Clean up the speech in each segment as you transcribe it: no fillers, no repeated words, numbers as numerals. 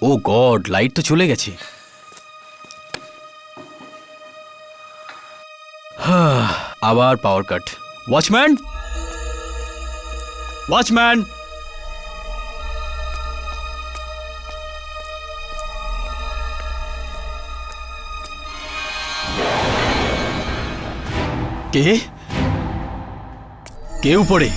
ও god, light তো চলে গেছে। আবার পাওয়ার কাট। Watchman, watchman! কে কে উপরে?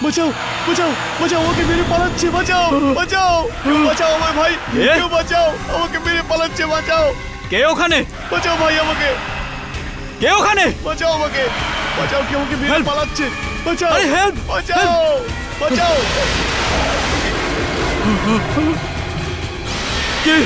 বাঁচাও বাঁচাও বাঁচাও, আমাকে মেরে পালাচ্ছে, বাঁচাও বাঁচাও বাঁচাও আমার ভাই, কেউ বাঁচাও, আমাকে মেরে পালাচ্ছে, বাঁচাও। কে ওখানে? বাঁচাও ভাই আমাকে, কে ওখানে? বাঁচাও আমাকে, বাঁচাও, কেউ আমাকে মেরে পালাচ্ছে, বাঁচাও, আরে হেল্প! বাঁচাও বাঁচাও। কে?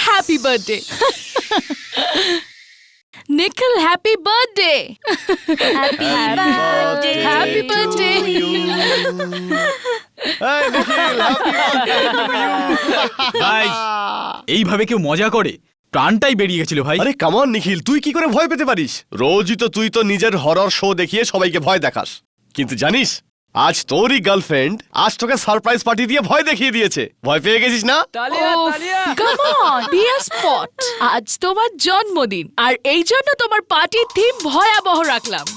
Happy birthday. Nikhil, happy birthday. Happy birthday. Happy birthday. এই Nikhil, happy birthday to you. Guys, এইভাবে কেউ মজা করে? প্রাণটাই বেরিয়ে গেছিল ভাই। আরে কাম অন নিখিল, তুই কি করে ভয় পেতে পারিস? রোজই তো তুই তো নিজের হরর শো দেখিয়ে সবাইকে ভয় দেখাস, কিন্তু জানিস আজ তোরই গার্লফ্রেন্ড আজ তোকে সারপ্রাইজ পার্টি দিয়ে ভয় দেখিয়ে দিয়েছে। ভয় পেয়ে গেছিস না? Come on, be a sport. আজ তোমার জন্মদিন, আর এই জন্য তোমার পার্টির থিম ভয়াবহ রাখলাম।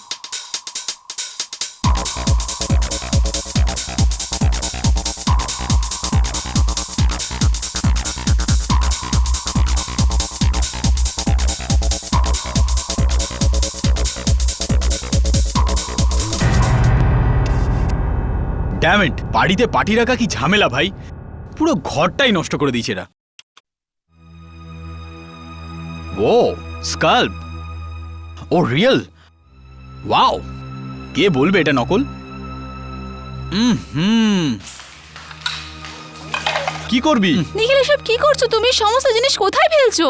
ড্যাম ইট, বাড়িতে পার্টি রাখা কি ঝামেলা ভাই, পুরো ঘরটাই নষ্ট করে দিয়েছে এরা। ও স্কাল্প, ও রিয়েল, ওয়াও! কে বলবে এটা নকল? কি করবি? নিখিল, এসব কি করছো তুমি? সমস্ত জিনিস কোথায় ফেলছো?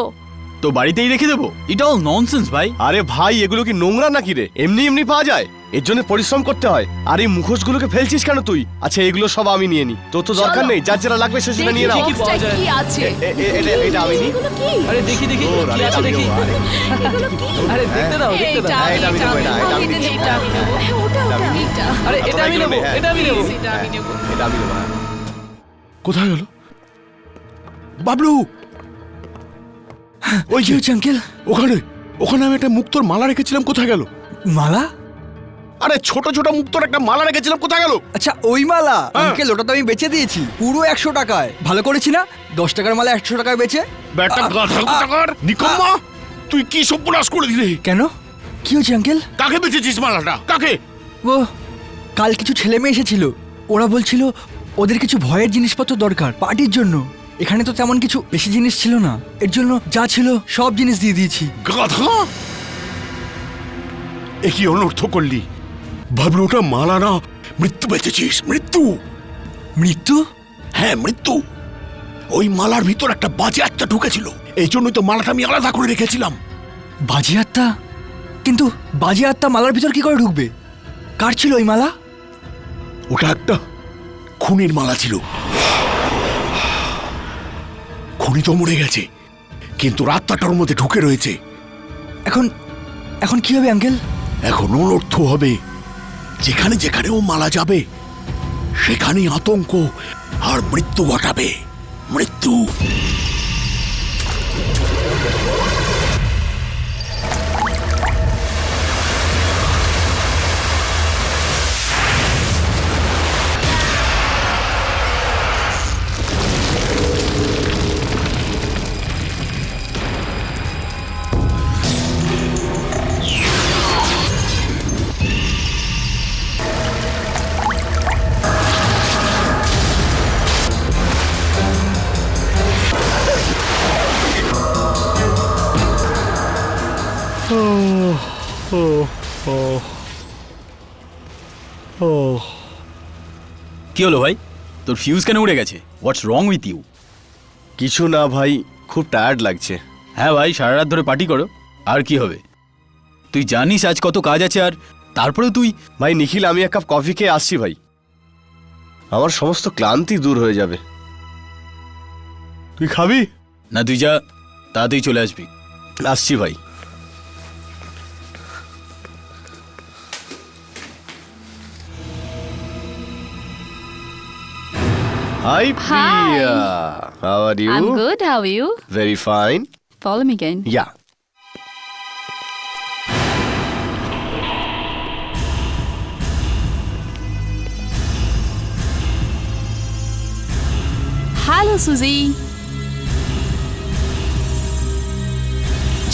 তো বাড়িতেই রেখে দেবো? এটা অল ননসেন্স ভাই। আরে ভাই, এগুলো কি নোংরা নাকি রে? এমনি এমনি পাওয়া যায়? এর জন্য পরিশ্রম করতে হয়। আর এই মুখোশগুলোকে ফেলছিস কেন তুই? আচ্ছা, এগুলো সব আমি নিয়ে নি, তোর তো দরকার নেই। যার যেটা লাগবে সেটা নিয়ে নাও। দেখি boxটা কি আছে। এটা আমি নি। এগুলো কি? আরে দেখি দেখি ওর, আরে কি আছে এটা দেখি। আমিও, আরে। এগুলো কি? আরে দেখতে দাও দেখতে এটা দাও। এটা আমি নেবো, এটা আমি নিচ্ছি। এটা আমি নেবো। হ্যাঁ, ওটা ওটা। এটা আরে এটা আমি নেবো, হ্যাঁ। এটা আমি নেবো। এটা আমি নেবো। এটা আমি নেবো, হ্যাঁ। কোথায় গেল বাবলু? ওই যে আঙ্কেল, ওখানে ওখানে আমি একটা মুক্তোর মালা রেখেছিলাম, কোথায় গেল? মালা? আরে ছোট ছোট মুক্তোর একটা মালা রেখেছিলাম, কোথায় গেল? আচ্ছা, ওই মালা? হ্যাঁ। আঙ্কেল, ওটা তো আমি বেচে দিয়েছি পুরো 100 টাকায়। ভালো করেছি না? 10 টাকার মালা 100 টাকায় বেচে। ব্যাটা গাধা কোথাকার, নিকম্মা! তুই কি সর্বনাশ করে দিলি? কেন, কি হয়েছে আঙ্কেল? কাকে বেচেছিস মালাটা? কাকে? ও, কাল কিছু ছেলে মেয়ে এসেছিল, ওরা বলছিল ওদের কিছু ভয়ের জিনিসপত্র দরকার পার্টির জন্য। এখানে তো তেমন কিছু বেশি জিনিস ছিল না, এর জন্য যা ছিল সব জিনিস দিয়ে দিয়েছি। গাধা! এ কি অনর্থ করলি? বাবলু, ওটা মালা না, মৃত্যু বেচেছিস। মৃত্যু! মৃত্যু? হ্যাঁ, মৃত্যু। ওই মালার ভিতর একটা বাজে আত্মা ঢুকেছিল, এই জন্যই তো মালাটা আমি আলাদা করে রেখেছিলাম। বাজে আত্মা? কিন্তু বাজে আত্মা মালার ভিতর কি করে ঢুকবে? কার ছিল ওই মালা? ওটা একটা খুনির মালা ছিল। খুনি তো মরে গেছে, কিন্তু আত্মাটার মধ্যে ঢুকে রয়েছে। এখন এখন কি হবে আঙ্কেল? এখন অনর্থ হবে। যেখানে যেখানে ও মালা যাবে সেখানেই আতঙ্ক আর মৃত্যু ঘটাবে। মৃত্যু। কি হলো ভাই, তোর ফিউজ কেন উড়ে গেছে? হোয়াটস রং উইথ ইউ? কিছু না ভাই, খুব টায়ার্ড লাগছে। হ্যাঁ ভাই, সারা রাত ধরে পার্টি করো, আর কি হবে? তুই জানিস আজ কত কাজ আছে, আর তারপরে তুই... ভাই নিখিল, আমি এক কাপ কফি খেয়ে আসছি ভাই, আমার সমস্ত ক্লান্তি দূর হয়ে যাবে। তুই খাবি? না, তুই যা, তাড়াতাড়ি চলে আসবি। আসছি ভাই। Hi Priya, how are you? I'm good. How are you? Very fine. Follow me again. Yeah. Hello, Suzy.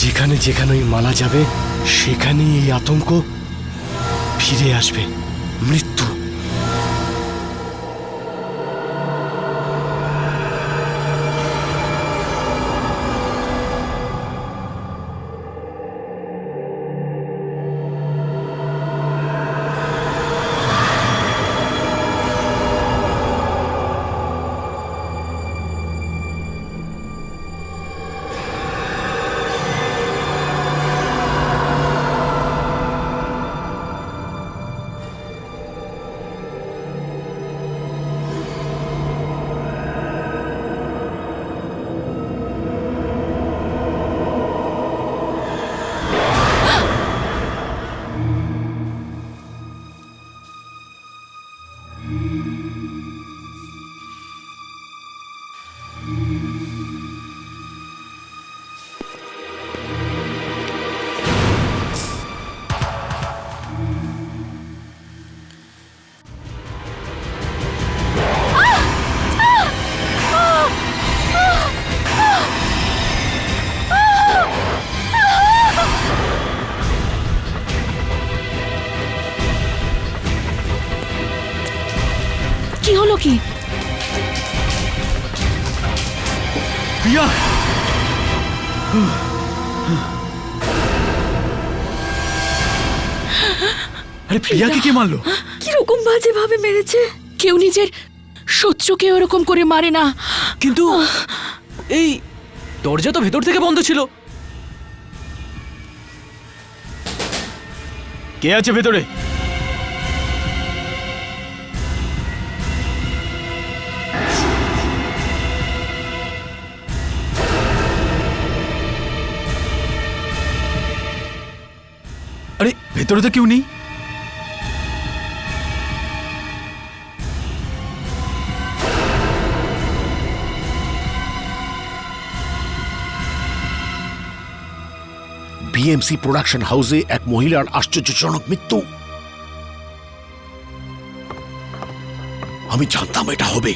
যেখানে যেখানে ওই মালা যাবে সেখানেই এই আতঙ্ক ফিরে আসবে, মৃত্যু। কি হলো কি? প্রিয়া! আরে প্রিয়াকে কে মারলো? কিরকম বাজে ভাবে মেরেছে! কেউ নিজের শত্রুকে ওরকম করে মারে না। কিন্তু এই দরজা তো ভেতর থেকে বন্ধ ছিল। কে আছে ভেতরে? আরে ভেতরে তো কেউ নেই। বিএমসি প্রোডাকশন হাউসে এক মহিলার আশ্চর্যজনক মৃত্যু। আমি জানতাম এটা হবে,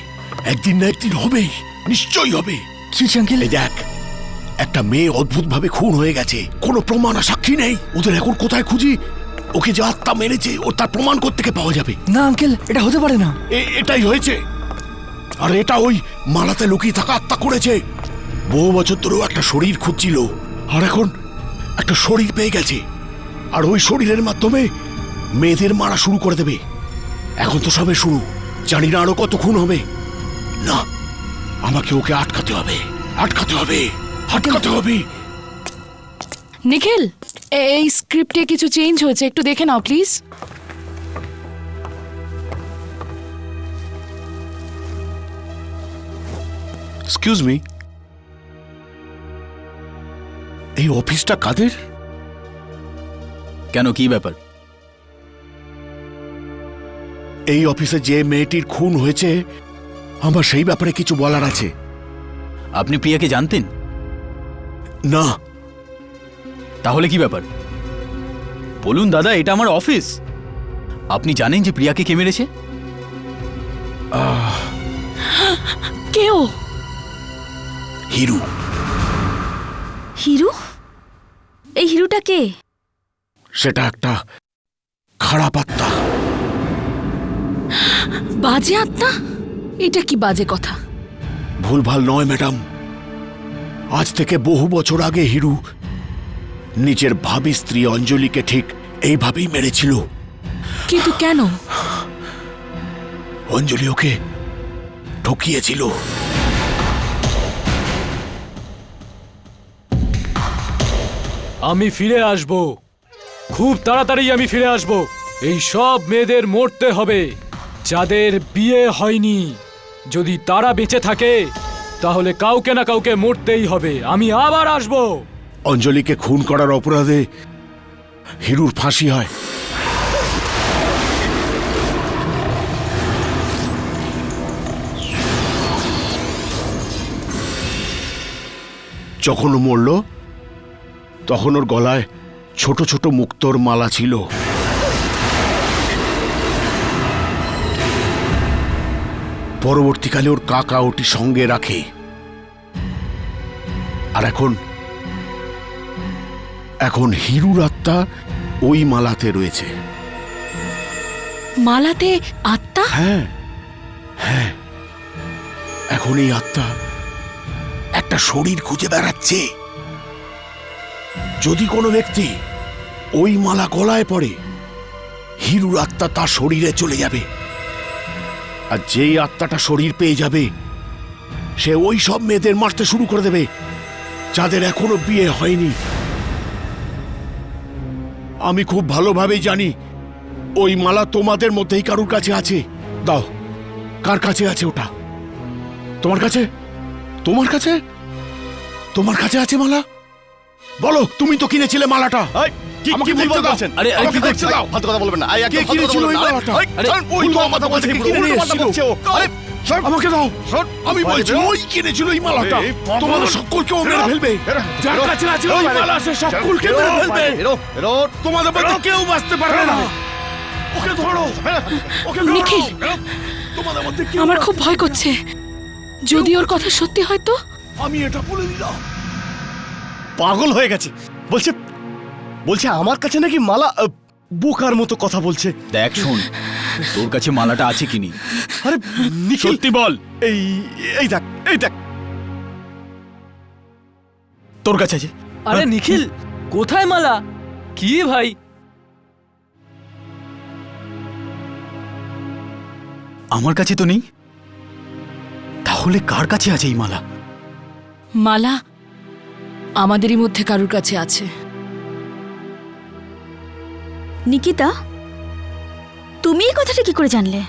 একদিন না একদিন হবেই, নিশ্চয়ই হবে। কি হয়েছে আঙ্কেল? এই দেখ, একটা মেয়ে অদ্ভুতভাবে খুন হয়ে গেছে, কোনো প্রমাণ আর সাক্ষী নেই। ওদের এখন কোথায় খুঁজি? ওকে যে আত্মা মেরেছে ওর তার প্রমাণ কোত্থেকে পাওয়া যাবে? না আঙ্কেল, এটা হতে পারে না। এটাই হয়েছে, আর এটা ওই মালাতে লুকিয়ে থাকা আত্মা করেছে। বহু বছর ধরেও একটা শরীর খুঁজছিল, আর এখন একটা শরীর পেয়ে গেছে, আর ওই শরীরের মাধ্যমে মেয়েদের মারা শুরু করে দেবে। এখন তো সবে শুরু, জানি না আরো কত খুন হবে। না, আমাকে ওকে আটকাতে হবে, আটকাতে হবে, আটকাতে হবে। নিখিল, এই স্ক্রিপ্টে কিছু চেঞ্জ হয়েছে, একটু দেখে নাও প্লিজ। এক্সকিউজ মি, এই অফিসটা কাদের? কেন, কি ব্যাপার? এই অফিসে যে মেয়েটির খুন হয়েছে, আমার সেই ব্যাপারে কিছু বলার আছে। আপনি প্রিয়াকে জানতেন? না। তাহলে কি ব্যাপার বলুন দাদা, এটা আমার অফিস। আপনি জানেন যে প্রিয়াকে কে মেরেছে? কেউ? হিরু। হিরু? এই হিরুটা কে? সেটা একটা খারাপ আত্মা। বাজে আত্মা? এটা কি বাজে কথা! ভুলভাল নয় ম্যাডাম, আজ থেকে বহু বছর আগে হিরু নিজের ভাবী স্ত্রী অঞ্জলিকে ঠিক এইভাবেই মেরেছিল। কিন্তু কেন? অঞ্জলি ওকে ঠকিয়েছিল। আমি ফিরে আসব, খুব তাড়াতাড়ি আমি ফিরে আসব। এই সব মেয়েদের মরতে হবে যাদের বিয়ে হয়নি। যদি তারা বেঁচে থাকে তাহলে কাউকে না কাউকে মরতেই হবে। আমি আবার আসব। অঞ্জলিকে খুন করার অপরাধে হিরুর ফাঁসি হয়। যখন ও মরল তখন ওর গলায় ছোট ছোট মুক্তোর মালা ছিল। পরবর্তীকালে ওর কাকা ওটি সঙ্গে রাখে। আর এখন হিরুর আত্মা ওই মালাতে রয়েছে। মালাতে আত্মা? হ্যাঁ হ্যাঁ, এখন এই আত্মা একটা শরীর খুঁজে বেড়াচ্ছে। যদি কোনো ব্যক্তি ওই মালা গলায় পড়ে, হিরুর আত্মা তার শরীরে চলে যাবে। আর যেই আত্মাটা শরীর পেয়ে যাবে, সে ওই সব মেয়েদের মারতে শুরু করে দেবে যাদের এখনো বিয়ে হয়নি। আমি খুব ভালোভাবেই জানি ওই মালা তোমাদের মধ্যেই কারুর কাছে আছে। দাও, কার কাছে আছে ওটা? তোমার কাছে? তোমার কাছে? তোমার কাছে আছে মালা? বলো, তুমি তো কিনেছিলে মালাটা। এই, আমাকে কি বলতে বলতে দাও। বলছেন? আরে, আরে, আমাকে কি দেখতে দাও। ফালতু কথা বলবেন না। এই, একদম কে ফালতু কথা কিনেছিল বলবেন ওই না। মালাটা? এই, আরে, শোন, ওই উল্টো তো কথা বলছে, আমাকে পুরো কিনে নিয়ে উল্টো কথা এসেছিল। বলছে ও। আরে, শোন, আমাকে দাও। শোন, আমি বলছি বেরো। ওই কিনেছিল ওই মালাটা। এই, পাগল। তোমাদের সকলকে ও মেরে বেরো, ফেলবে। বেরো, যার বেরো। কাছে আছে ওই বেরো, মালা, সে সকলকে বেরো, মেরে ফেলবে। বেরো, বেরো। তোমাদের মধ্যে কেউ বাঁচতে পারবে না। ওকে ধরো, ওকে ধরো। নিখিল, তোমাদের মধ্যে কেউ আমার খুব ভয় করছে। যদি ওর কথা সত্যি হয় তো? আমি এটা বলে দিলাম। পাগল হয়ে গেছে। বলছে আমার কাছে নাকি মালা। বোকার মতো কথা বলছে। দেখ শোন, তোর কাছে মালাটা আছে কি নেই আরে নিখিল, সত্যি বল। এই এই দেখ, এই দেখ। তোর কাছে আছে? আরে নিখিল, কোথায় মালা? কি ভাই? আমার কাছে তো নেই। তাহলে কার কাছে আছে এই মালা? মালা আমাদেরই মধ্যে কারুর কাছে আছে। নিকিতা, তুমি এই কথাটা কি করে জানলে?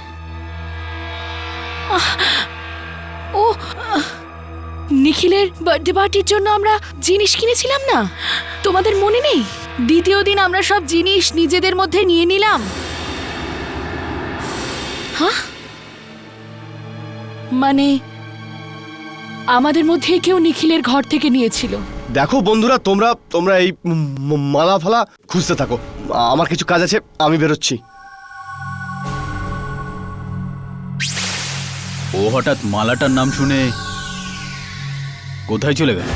ও নিখিলের বার্থডে পার্টির জন্য আমরা জিনিস কিনেছিলাম না, তোমাদের মনে নেই? দ্বিতীয় দিন আমরা সব জিনিস নিজেদের মধ্যে নিয়ে নিলাম। হ্যাঁ, মানে আমাদের মধ্যে কেউ নিখিলের ঘর থেকে নিয়েছিল। দেখো বন্ধুরা, তোমরা এই মালা ফালা খুঁজতে থাকো। আমার কিছু কাজ আছে, আমি বেরোচ্ছি। ও হঠাৎ মালাটার নাম শুনে কোথায় চলে গেল?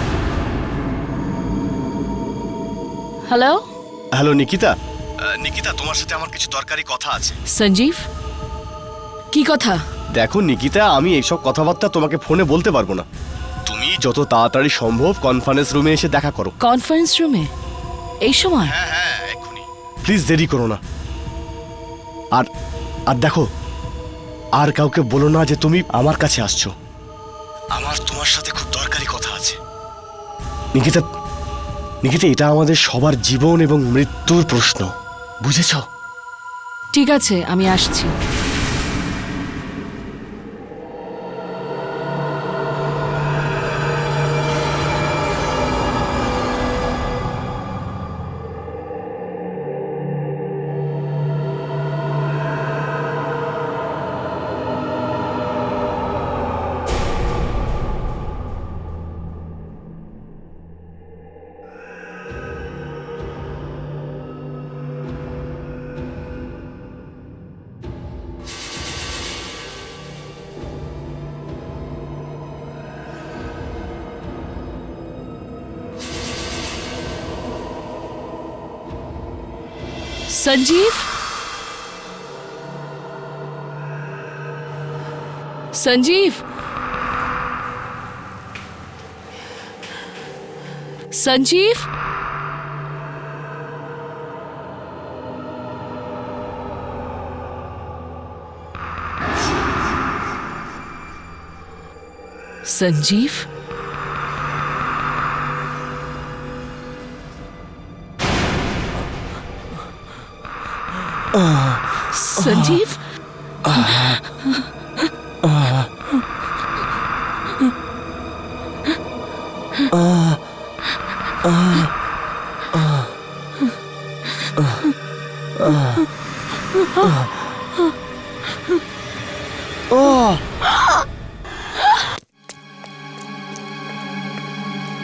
Hello hello Nikita. নিকিতা, তোমার সাথে আমার কিছু দরকারি কথা আছে। সঞ্জীব, কি কথা? দেখো নিকিতা, আমি এইসব কথাবার্তা তোমাকে ফোনে বলতে পারবো না। তুমি যত তাড়াতাড়ি সম্ভব কনফারেন্স রুমে এসে দেখা করো। কনফারেন্স রুমে এই সময়? হ্যাঁ, এক্ষুনি। প্লিজ দেরি করো না। আর আর দেখো, আর কাউকে বলো না যে তুমি আমার কাছে আসছো। আমার তোমার সাথে খুব দরকারি কথা আছে। নিকিতা, এটা আমাদের সবার জীবন এবং মৃত্যুর প্রশ্ন, বুঝেছো? ঠিক আছে, আমি আসছি। संजीव, संजीव, संजीव, संजीव, সঞ্জীব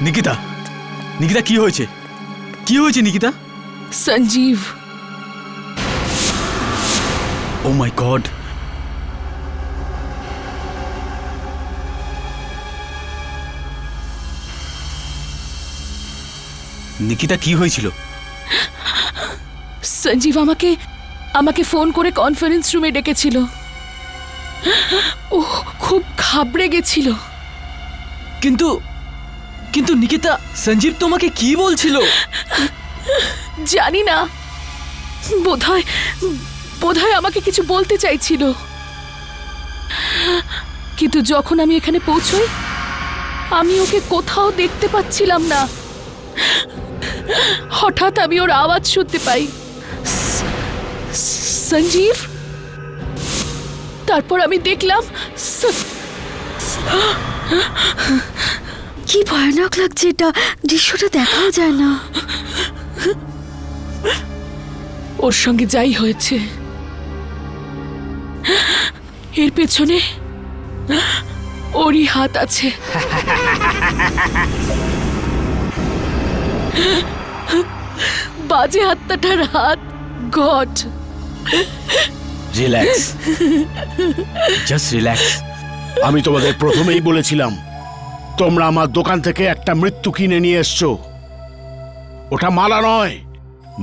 নিকিতা, নিকিতা কি হয়েছে? কি হয়েছে নিকিতা? সঞ্জীব ও মাই গড! নিকিতা কি হয়েছিল? সঞ্জীব আমাকে আমাকে ফোন করে কনফারেন্স রুমে ডেকেছিল। ও খুব ঘাবড়ে গেছিল। কিন্তু কিন্তু নিকিতা, সঞ্জীব তোমাকে কি বলছিল? জানি না, বোধহয় বোধহয় আমাকে কিছু বলতে চাইছিল, কিন্তু যখন আমি এখানে পৌঁছই আমি ওকে কোথাও দেখতে পাচ্ছিলাম না। হঠাৎ আমি ওর আওয়াজ শুনতে পাই, সঞ্জীব। তারপর আমি দেখলাম কি ভয়ানক লাগছে, এটা দৃশ্যটা দেখাও যায় না। ওর সঙ্গে যাই হয়েছে এর পেছনে ওরই হাত আছে। বাজে আত্মাটার হাত। God, relax, just relax. আমি তোমাদের প্রথমেই বলেছিলাম তোমরা আমার দোকান থেকে একটা মৃত্যু কিনে নিয়ে এসছো। ওটা মালা নয়,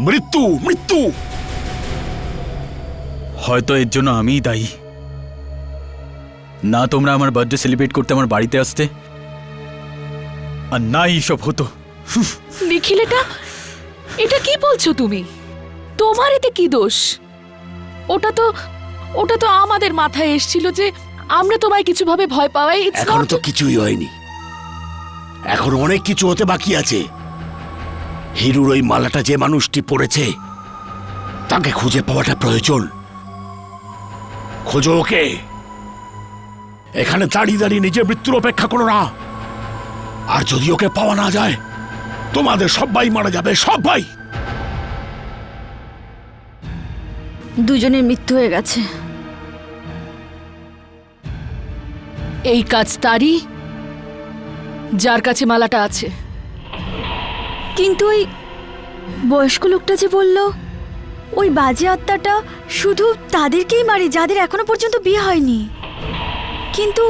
মৃত্যু, মৃত্যু। হয়তো এর জন্য আমিই দায়ী। না তোমরা আমার বার্থডে সেলিব্রেট করতে আমার বাড়িতে আসতে, আর না এইসব হতো। নিখিল, এটা কি বলছো তুমি? তোমার এতে কি দোষ? ওটা তো আমাদের মাথায় এসেছিল যে আমরা তোমায় কিছু ভাবে ভয় পাওয়াই। এখনো তো কিছুই হয়নি, এখন অনেক কিছু হতে বাকি আছে। হিরুর ওই মালাটা যে মানুষটি পড়েছে তাকে খুঁজে পাওয়াটা প্রয়োজন। খোঁজো ওকে। এখানে দাঁড়িয়ে দাঁড়িয়ে নিজের মৃত্যুর অপেক্ষা করো না। আর যদি ওকে পাওয়া না যায় তোমাদের সবাই মারা যাবে, সবাই। দুজনের মৃত্যু হয়ে গেছে। এই কাজ তারই, যার কাছে মালাটা আছে। কিন্তু ওই বয়স্ক লোকটা যে বলল ওই বাজে আত্মাটা শুধু তাদেরকেই মারে যাদের এখনো পর্যন্ত বিয়ে হয়নি, কিন্তু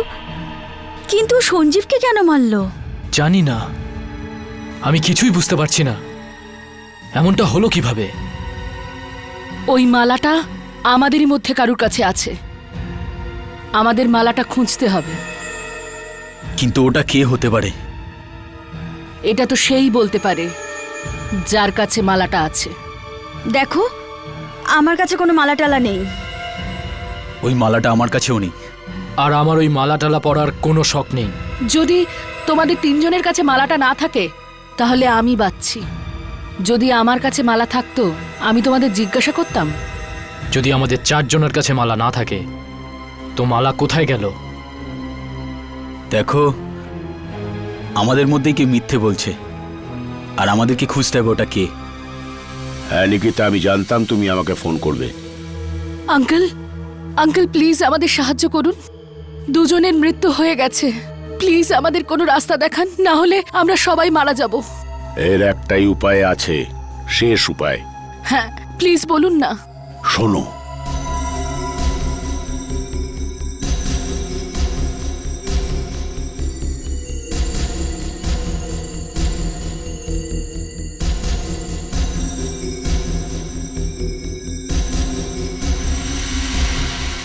কিন্তু সঞ্জীবকে কেন মারলো? জানি না, আমি কিছুই বুঝতে পারছি না। এমনটা হলো কিভাবে? ওই মালাটা আমাদেরই মধ্যে কারুর কাছে আছে। আমাদের মালাটা খুঁজতে হবে। কিন্তু ওটা কে হতে পারে? এটা তো সেই বলতে পারে যার কাছে মালাটা আছে। দেখো, আমার কাছে কোনো মালা টালা নেই। ওই মালাটা আমার কাছেও নেই। আর আমার ওই মালাটালা পরার কোনো শখ নেই। যদি তোমাদের তিনজনের কাছে মালাটা না থাকে তাহলে আমি বাচ্ছি। যদি আমার কাছে মালা থাকতো আমি তোমাদের জিজ্ঞাসা করতাম। যদি আমাদের চারজনের কাছে মালা না থাকে তো মালা কোথায় গেল? দেখো, আমাদের মধ্যেই কে মিথ্যে বলছে, আর আমাদেরকে খুঁজতে হবে ওটা কে। হ্যাঁ নিকিতা, আমি জানতাম তুমি আমাকে ফোন করবে। আঙ্কেল, আঙ্কেল প্লিজ আমাদের সাহায্য করুন। দুজনের মৃত্যু হয়ে গেছে, প্লিজ আমাদের কোনো রাস্তা দেখান, না হলে আমরা সবাই মারা যাব। এর একটাই উপায় আছে, শেষ উপায়। হ্যাঁ প্লিজ বলুন না। শোনো,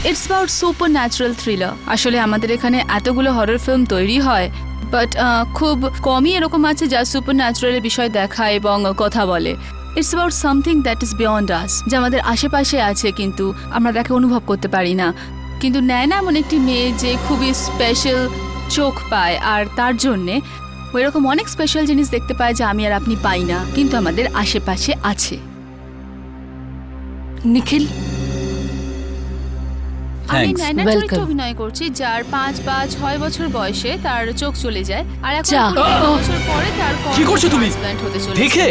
it's about super natural thriller. আসলে আমাদের এখানে এতগুলো হরর ফিল্ম তৈরি হয়, বাট খুব কমই এরকম আছে যা সুপার ন্যাচারালের বিষয় দেখায় এবং কথা বলে। It's about something that is beyond us, যা আমাদের আশেপাশে আছে কিন্তু আমরা তাকে অনুভব করতে পারি না। কিন্তু নেয় না এমন একটি মেয়ে যে খুবই স্পেশাল চোখ পায়, আর তার জন্যে ওইরকম অনেক স্পেশাল জিনিস দেখতে পায় যা আমি আর আপনি পাই না, কিন্তু আমাদের আশেপাশে আছে। নিখিল আমি Thanks. নায়নার চরিত্রে Welcome. অভিনয় করছি, যার 5 বা 6 বছর বয়সে তার চোখ চলে যায়, আর এখন যা। 20 বছর পরে তার কি করছো তুমি? ট্রান্সপ্ল্যান্ট হতে চলেছে। দেখে?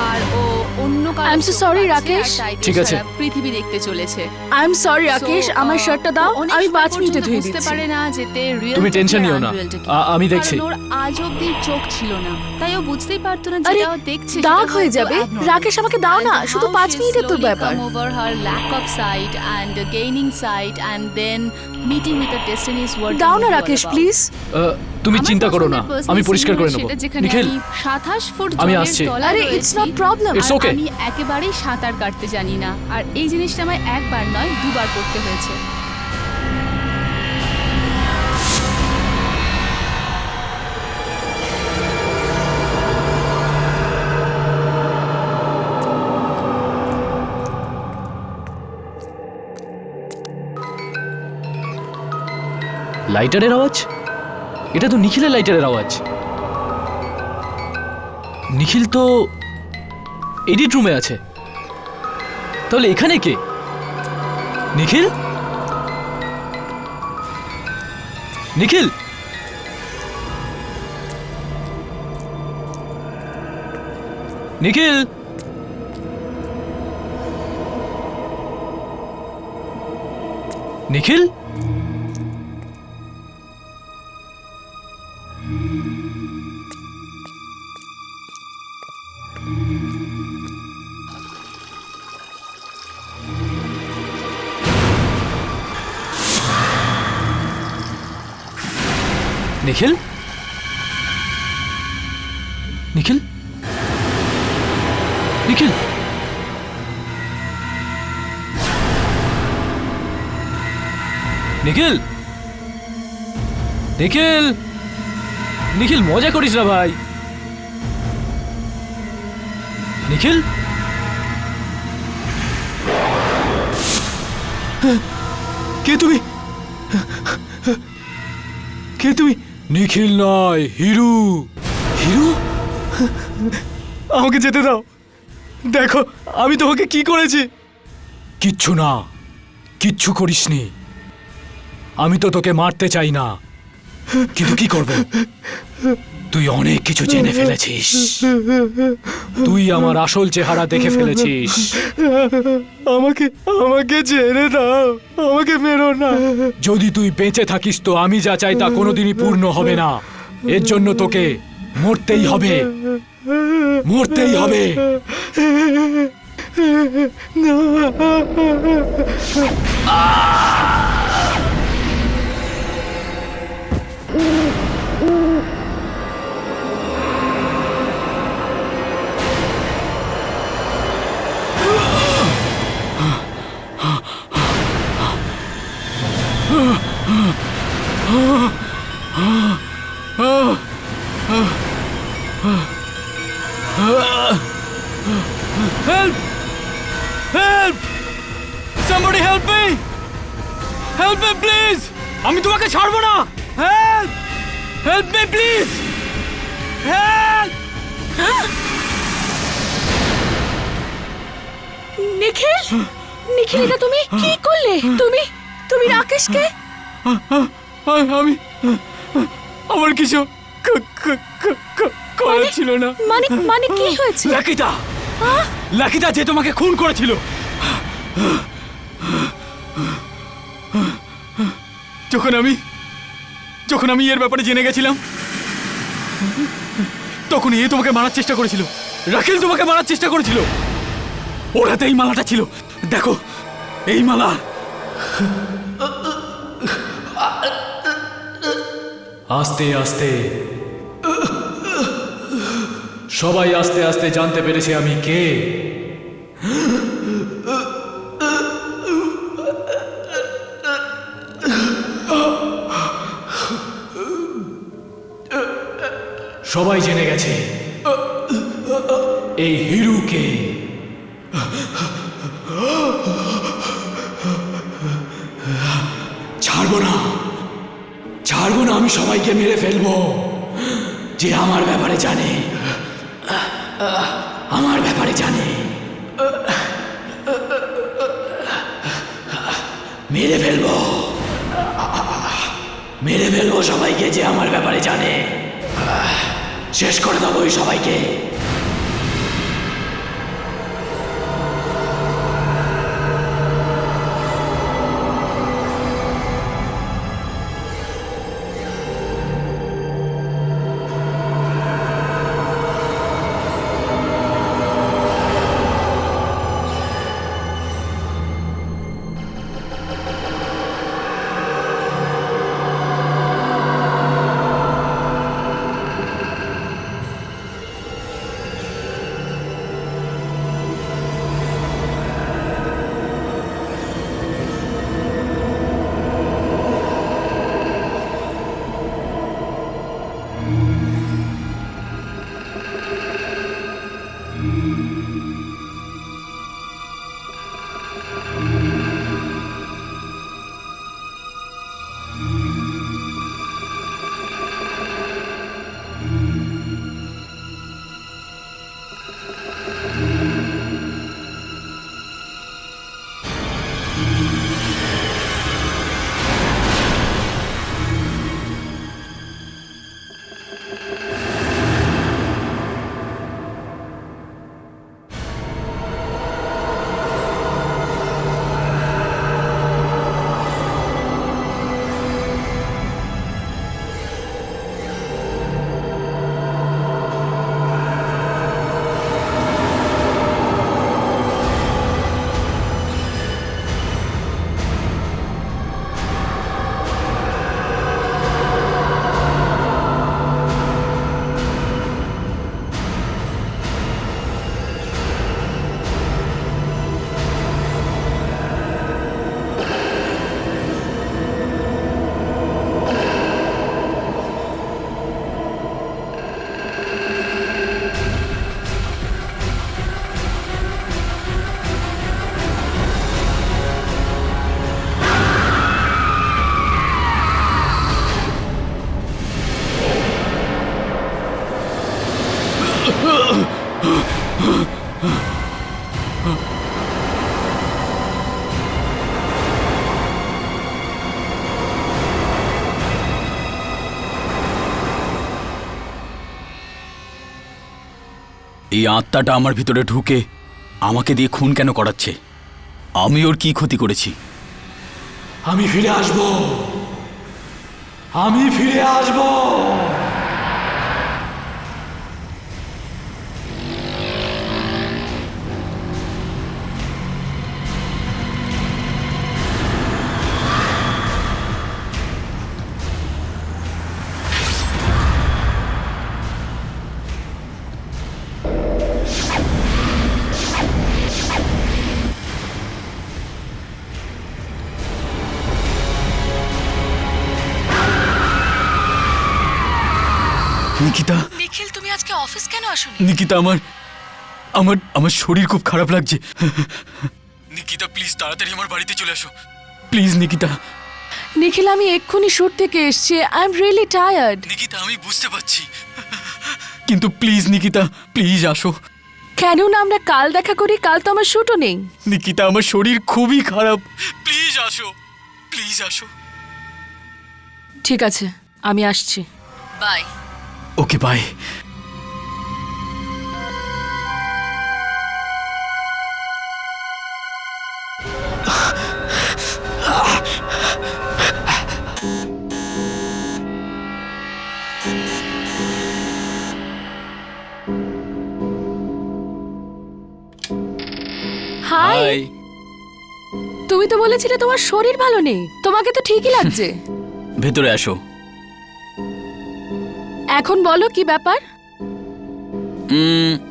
আর ও অন্য কারো I'm so চোখ sorry, পাচ্ছে, রাকেশ। আর তাই দিয়ে ঠিক আছে। সারা পৃথিবী দেখতে চলেছে। I am sorry Rakesh, So, আমার শার্টটা দাও, ও অনেক আমি সময় 5 মিনিটে পর্যন্ত ধুয়ে বুঝতে দিচ্ছি। পারে না যেতে real তুমি টা কি টেনশন আর নিও না, unreal টা কি। আমি দেখছি। কারণ ওর আজ অব্দি চোখ ছিল না, তাই ও বুঝতেই পারতো না আরে, যেটা ও দেখছে দাগ সেটা হয়ে হয়তো যাবে। abnormal. রাকেশ, আমাকে দাও না, And শুধু how 5 she মিনিটের তো slowly ব্যাপার। come over her lack of sight and gaining sight and then meeting with the destiny is what the দাও না movie all Rakesh about. Please. তুমি আমার চিন্তা করো না, পছন্দের personal আমি পরিষ্কার scene করে হলো নেবো। সেটা যেখানে নিখিল, আমি 27 ফুট আমি জলের আসছি। তলায় আরে, রয়েছি, it's not problem. It's R okay. আমি একেবারেই সাঁতার কাটতে জানি না, আর এই জিনিসটা আমায় একবার নয় 2 বার করতে হয়েছে। লাইটারের আওয়াজ? এটা তো নিখিলের লাইটারের আওয়াজ। নিখিল তো এডিট রুমে আছে, তাহলে এখানে কে? নিখিল, নিখিল, নিখিল, নিখিল, নিখিল, নিখিল, নিখিল, নিখিল, নিখিল, নিখিল, মজা করিস না ভাই। নিখিল, কে তুমি? কে তুমি? নিখিল নয়, হিরু। হিরু, আমাকে যেতে দাও। দেখো আমি তোমাকে কি করেছি। কিচ্ছু না, কিচ্ছু করিসনি। আমি তো তোকে মারতে চাই না, কিন্তু কি করব? তুই অনেক কিছু জেনে ফেলেছিস। তুই আমার আসল চেহারা দেখে ফেলেছিস। আমাকে আমাকে ছেড়ে দাও, আমাকে মেরো না। যদি তুই বেঁচে থাকিস তো আমি যা চাই তা কোনোদিনই পূর্ণ হবে না। এর জন্য তোকে মরতেই হবে, মরতেই হবে। Help! Help! Somebody help me! Help me please! আমি তোমাকে ছাড়বো না! Help! Help me please! Help! নিখিল, নিখিল, এটা তুমি কি করলে? তুমি রাকেশকে? আমি আমার কিছু করার ছিল না। মানে কি হয়েছে? লাকিতা, লাকিতা যে তোমাকে খুন করেছিল। যখন আমি এর ব্যাপারে জেনে গেছিলাম তখন এ তোমাকে মারার চেষ্টা করেছিল। রাকেল তোমাকে মারার চেষ্টা করেছিল। ওর হাতে এই মালাটা ছিল, দেখো এই মালা। আস্তে আস্তে সবাই আস্তে আস্তে জানতে পেরেছে আমি কে। সবাই জেনে গেছে এই হিরুকে। ছাড়বো না, ছাড়বো না। আমি সবাইকে মেরে ফেলবো যে আমার ব্যাপারে জানে, আমার ব্যাপারে জানে। মেরে ফেলবো, মেরে ফেলবো সবাইকে যে আমার ব্যাপারে জানে। শেষ করে দেবো ওই সবাইকে। এই আত্মাটা আমার ভিতরে ঢুকে আমাকে দিয়ে খুন কেন করাচ্ছে? আমি ওর কি ক্ষতি করেছি? আমি ফিরে আসব, আমি ফিরে আসব। নিকিতা, নিখিল, তুমি আজকে অফিস কেন আসোনি? নিকিতা, আমার আমার আমার শরীর খুব খারাপ লাগছে। নিকিতা, প্লিজ তাড়াতাড়ি আমার বাড়িতে চলে আসো, প্লিজ নিকিতা। নিখিল, আমি এক্ষুনি শুট থেকে এসেছি। I am really tired. Nikita, আমি বুঝতে পারছি, কিন্তু প্লিজ নিকিতা, প্লিজ আসো। কেন না আমরা কাল দেখা করি? কাল তো আমার শুটও নেই। নিকিতা, আমার শরীর খুবই খারাপ, প্লিজ আসো, প্লিজ আসো। ঠিক আছে, আমি আসছি। বাই। Okay, bye. হাই। তুমি তো বলেছিলে তোমার শরীর ভালো নেই। তোমাকে তো ঠিকই লাগছে। ভেতরে আসো। এখন বলো কি ব্যাপার?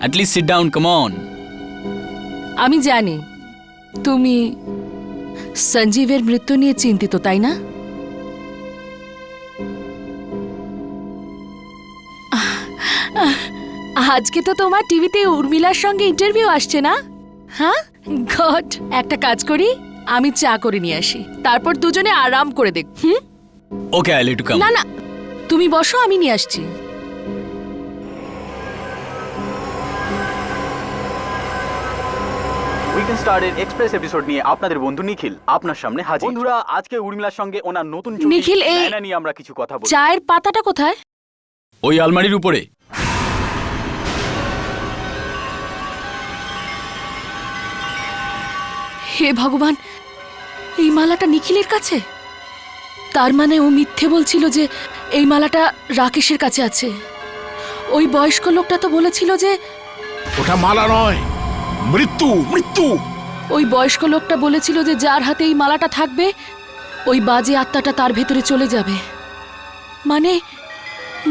at least sit down, come on. আমি জানি তুমি সঞ্জীবের মৃত্যু নিয়ে চিন্তিত, তাই না? আজকে তো তোমার টিভিতে উর্মিলার সঙ্গে ইন্টারভিউ আসছে না? হ্যাঁ, গড। একটা কাজ করি, আমি চা করে নিয়ে আসি, তারপর দুজনে আরাম করে দেখ। Okay, I'll let you come. না না, তুমি বসো, আমি নিয়ে আসছি। উইকেন্ড স্টারের এক্সপ্রেস এপিসোড নিয়ে আপনাদের বন্ধু নিখিল আপনার সামনে হাজির। বন্ধুরা, আজকে উর্মিলার সঙ্গে ওনার নতুন ছবি নিখিল, এই নায়না নিয়ে আমরা কিছু কথা বলবো। চায়ের পাতাটা কোথায়? ওই আলমারির উপরে। হে ভগবান, এই মালাটা নিখিলের কাছে। তার মানে ও মিথ্যে বলছিল যে এই মালাটা রাকেশের কাছে আছে। ওই বয়স্ক লোকটা তো বলেছিল যে ওটা মালা নয়, মৃত্যু, মৃত্যু। ওই বয়স্ক লোকটা বলেছিল যে যার হাতে এই মালাটা থাকবে ওই বাজে আত্মাটা তার ভেতরে চলে যাবে। মানে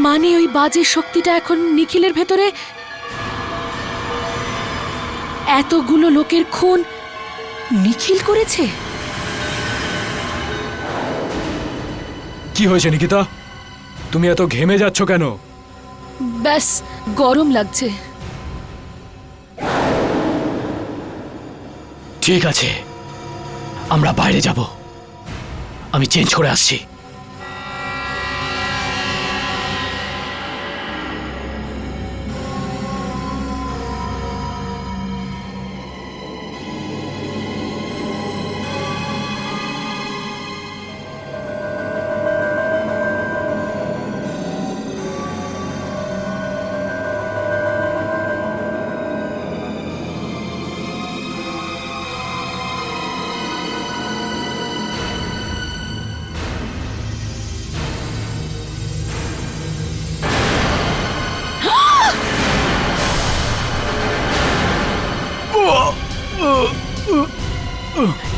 মানে ওই বাজে শক্তিটা এখন নিখিলের ভেতরে। এতগুলো লোকের খুন নিখিল করেছে। কি হয়েছে নিকিতা? তুমি এত ঘেমে যাচ্ছ কেন? ব্যাস, গরম লাগছে। ঠিক আছে, আমরা বাইরে যাব, আমি চেঞ্জ করে আসছি।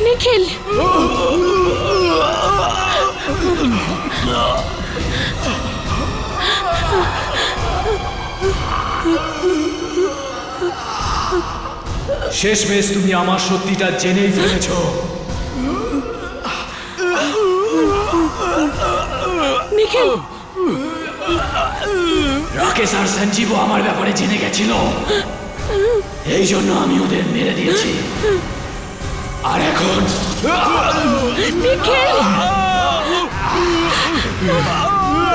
নিখিল, শেষমেশ তুমি আমার সত্যিটা জেনেই ফেলেছ। নিখিল, রাকেশ আর সঞ্জীবও আমার ব্যাপারে জেনে গেছিল, এই জন্য আমি ওদের মেরে দিয়েছি। আর এখন নিখিল,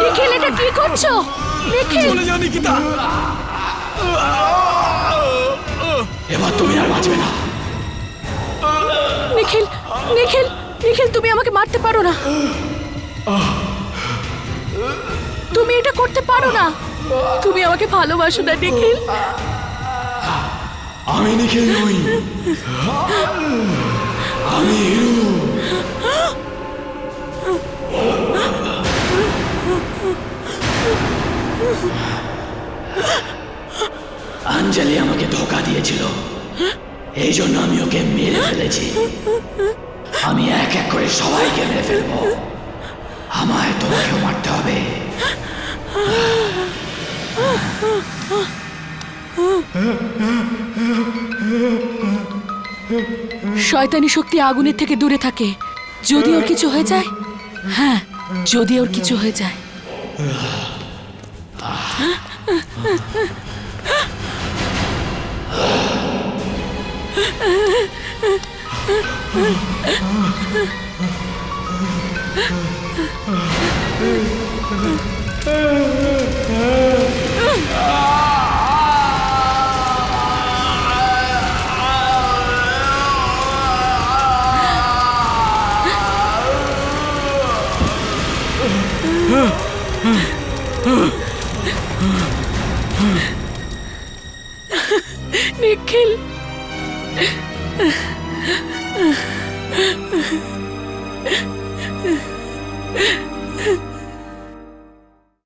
নিখিল, এটা কি করছো? নিখিল, এবার তুমি আর বাঁচবে না। নিখিল, নিখিল, নিখিল, তুমি আমাকে মারতে পারো না। তুমি এটা করতে পারো না। তুমি আমাকে ভালোবাসো না নিখিল। আমি নিখিল নই, আমি হিরু। অঞ্জলি আমাকে ধোকা দিয়েছিল, এই জন্য আমি ওকে মেরে ফেলেছি। আমি এক এক করে সবাইকে মেরে ফেলবো, আমায় তোমাকেও মারতে হবে। শয়তানি শক্তি আগুনের থেকে দূরে থাকে। যদি ওর কিছু হয়ে যায়, হ্যাঁ, যদি ওর কিছু হয়ে যায়। নিখিল,